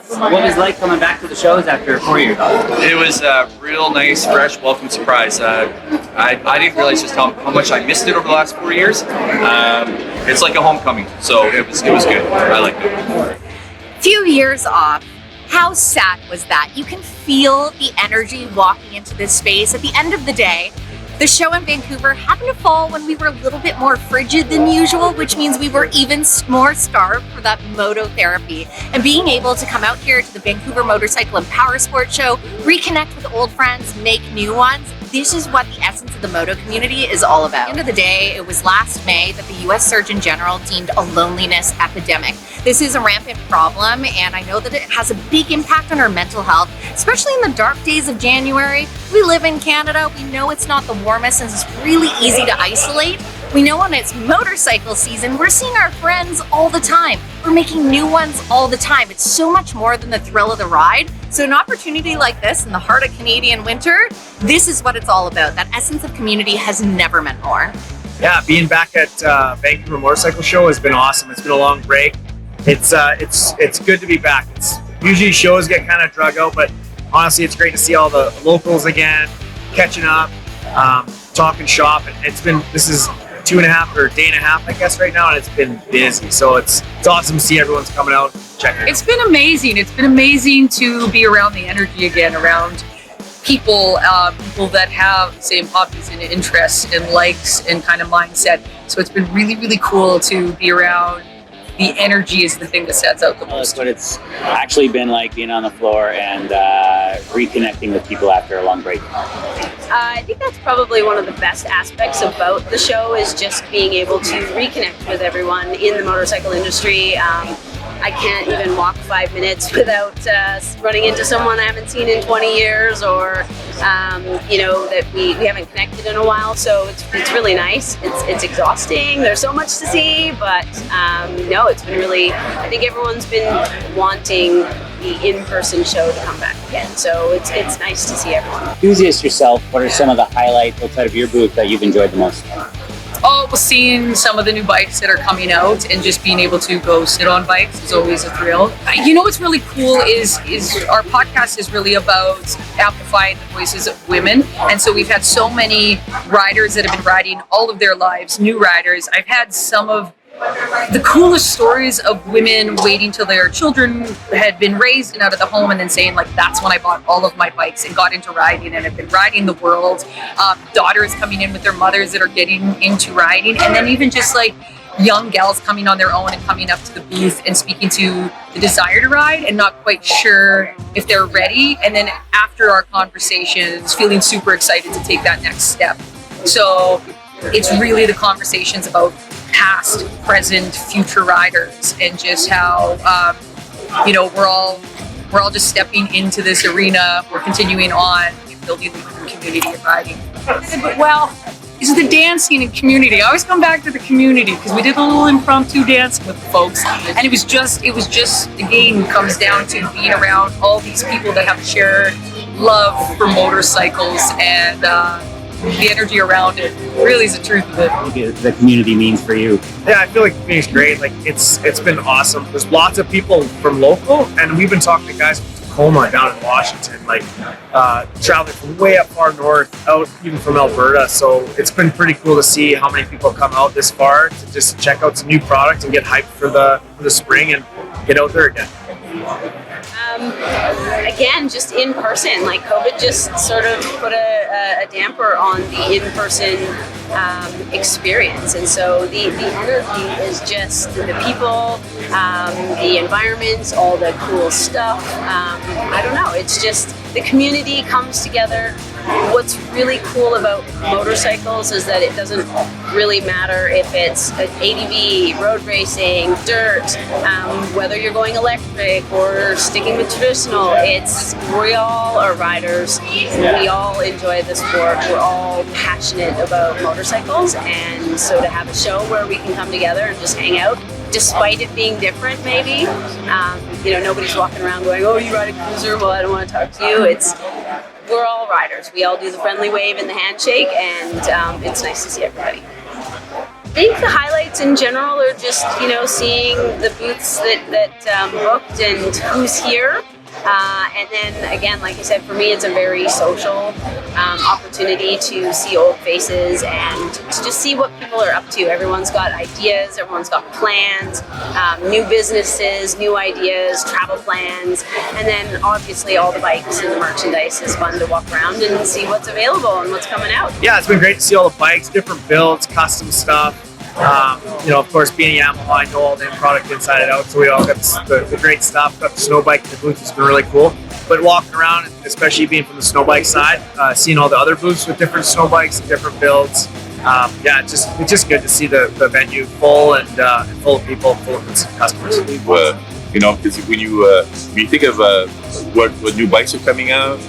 what was it like coming back to the shows after 4 years off? It was a real nice, fresh, welcome surprise. I didn't realize just how much I missed it over the last 4 years. It's like a homecoming, so it was good. I liked it. Few years off. How sad was that? You can feel the energy walking into this space. At the end of the day, the show in Vancouver happened to fall when we were a little bit more frigid than usual, which means we were even more starved for that moto therapy. And being able to come out here to the Vancouver Motorcycle and Powersports Show, reconnect with old friends, make new ones, this is what the essence of the moto community is all about. At the end of the day, it was last May that the US Surgeon General deemed a loneliness epidemic. This is a rampant problem, and I know that it has a big impact on our mental health, especially in the dark days of January. We live in Canada, we know it's not the warmest and it's really easy to isolate. We know when it's motorcycle season, we're seeing our friends all the time. We're making new ones all the time. It's so much more than the thrill of the ride. So an opportunity like this in the heart of Canadian winter, this is what it's all about. That essence of community has never meant more. Yeah, being back at Vancouver Motorcycle Show has been awesome. It's been a long break. It's good to be back. Usually shows get kind of drug out, but honestly, it's great to see all the locals again, catching up, talking shop. This is 2.5 or a day and a half, I guess, right now, and it's been busy. So it's awesome to see everyone's coming out, checking it out. It's been amazing. It's been amazing to be around the energy again, around people that have the same hobbies and interests and likes and kind of mindset. So it's been really, really cool to be around. The energy is the thing that sets out the most. That's what it's actually been like, being on the floor and reconnecting with people after a long break. I think that's probably one of the best aspects about the show, is just being able to reconnect with everyone in the motorcycle industry. I can't even walk 5 minutes without running into someone I haven't seen in 20 years, or that we haven't connected in a while. So it's really nice. It's exhausting. There's so much to see, but no, it's been really. I think everyone's been wanting the in-person show to come back again. So it's nice to see everyone. Enthusiast yourself, what are some of the highlights outside of your booth that you've enjoyed the most? Oh, seeing some of the new bikes that are coming out and just being able to go sit on bikes is always a thrill. You know what's really cool is our podcast is really about amplifying the voices of women. And so we've had so many riders that have been riding all of their lives, new riders. I've had some of the coolest stories of women waiting till their children had been raised and out of the home, and then saying, like, that's when I bought all of my bikes and got into riding and have been riding the world. Daughters coming in with their mothers that are getting into riding, and then even just like young gals coming on their own and coming up to the booth and speaking to the desire to ride and not quite sure if they're ready, and then after our conversations feeling super excited to take that next step. So it's really the conversations about past, present, future riders, and just how we're all just stepping into this arena. We're continuing on building the community of riding. Well, is the dancing and community. I always come back to the community because we did a little impromptu dancing with the folks, and it was just again comes down to being around all these people that have a shared love for motorcycles, and the energy around it really is the truth of it. What the community means for you? Yeah, I feel like the community's great. Like it's been awesome. There's lots of people from local, and we've been talking to guys from Tacoma down in Washington, like traveling from way up far north, out even from Alberta. So it's been pretty cool to see how many people come out this far to just check out some new products and get hyped for the spring and get out there again. Again, just in person, like COVID just sort of put a damper on the in-person experience, and so the energy is just the people, the environments, all the cool stuff. I don't know, it's just the community comes together. What's really cool about motorcycles is that it doesn't really matter if it's an ATV, road racing, dirt, whether you're going electric or sticking with traditional. We all are riders. We all enjoy the sport. We're all passionate about motorcycles, and so to have a show where we can come together and just hang out, despite it being different, maybe. Nobody's walking around going, "Oh, you ride a cruiser? Well, I don't want to talk to you." We're all riders. We all do the friendly wave and the handshake, and it's nice to see everybody. think the highlights in general are just, seeing the booths that booked and who's here. And then again, like I said, for me, it's a very social opportunity to see old faces and to just see what people are up to. Everyone's got ideas, everyone's got plans, new businesses, new ideas, travel plans, and then obviously all the bikes and the merchandise is fun to walk around and see what's available and what's coming out. Yeah, it's been great to see all the bikes, different builds, custom stuff. Of course, being a Yamaha, I know all the product inside and out, so we all got the great stuff. Got the snow bike in the booth, it's been really cool. But walking around, especially being from the snow bike side, seeing all the other booths with different snow bikes and different builds, it's just good to see the venue full and full of people, full of customers. Because when you think of what new bikes are coming out,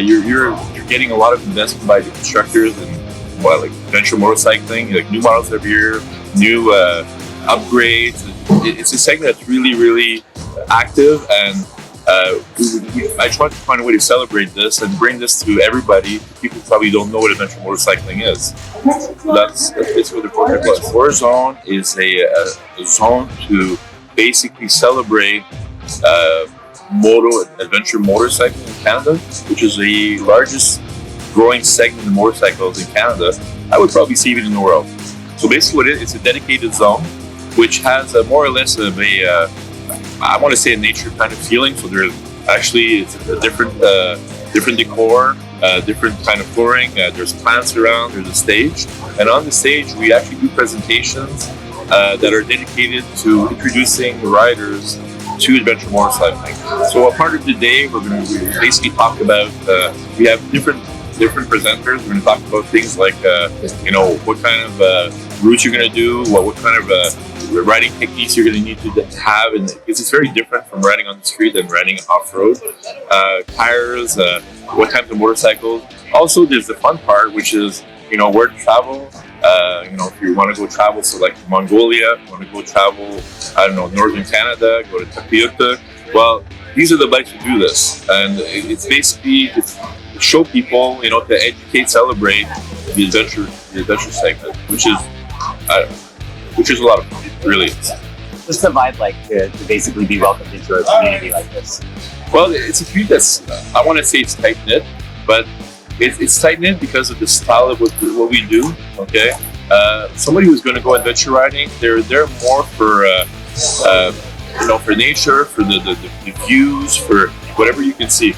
you're getting a lot of investment by the constructors and like adventure motorcycling, like new models every year, new upgrades. It's a segment that's really, really active, and I try to find a way to celebrate this and bring this to everybody. People probably don't know what adventure motorcycling is. That's basically what the program was. Our zone is a zone to basically celebrate adventure motorcycling in Canada, which is the largest growing segment of motorcycles in Canada. I would probably say even in the world. So basically what it's a dedicated zone which has more or less of a I want to say a nature kind of feeling. So there's actually it's a different decor, different kind of flooring, there's plants around, there's a stage, and on the stage we actually do presentations that are dedicated to introducing riders to adventure motorcycling. So a part of the day we're going to basically talk about we have different presenters. We're going to talk about things like what kind of routes you're going to do, what kind of riding techniques you're going to need to have, and because it's very different from riding on the street and riding off-road. Tires, what types of motorcycles. Also, there's the fun part, which is where to travel. If you want to go travel, so like Mongolia, you want to go travel, northern Canada, go to Tapioca. Well, these are the bikes who do this, and it's basically to show people, to educate, celebrate the adventure segment, which is a lot of fun. It really is. What's the vibe like to basically be welcomed into a community like this? Well, it's a community that's, I want to say it's tight-knit, but it's tight-knit because of the style of what we do, okay? Somebody who's going to go adventure riding, they're more for nature, for the views, for whatever you can see.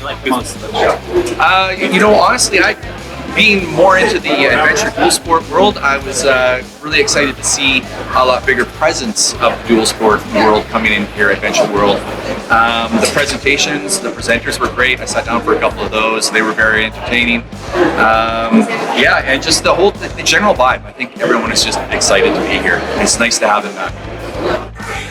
Honestly, being more into the adventure dual sport world, I was really excited to see a lot bigger presence of dual sport world coming in here at Adventure World. The presentations, the presenters were great. I sat down for a couple of those. They were very entertaining. And just the general vibe. I think everyone is just excited to be here. It's nice to have them back.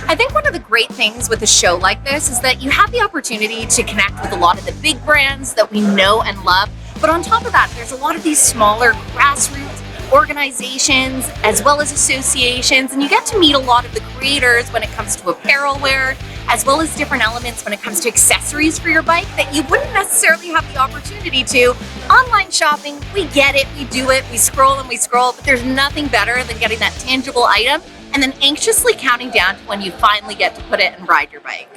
I think one of the great things with a show like this is that you have the opportunity to connect with a lot of the big brands that we know and love. But on top of that, there's a lot of these smaller grassroots organizations as well as associations, and you get to meet a lot of the creators when it comes to apparel wear, as well as different elements when it comes to accessories for your bike that you wouldn't necessarily have the opportunity to. Online shopping, we get it, we do it, we scroll, but there's nothing better than getting that tangible item and then anxiously counting down to when you finally get to put it and ride your bike.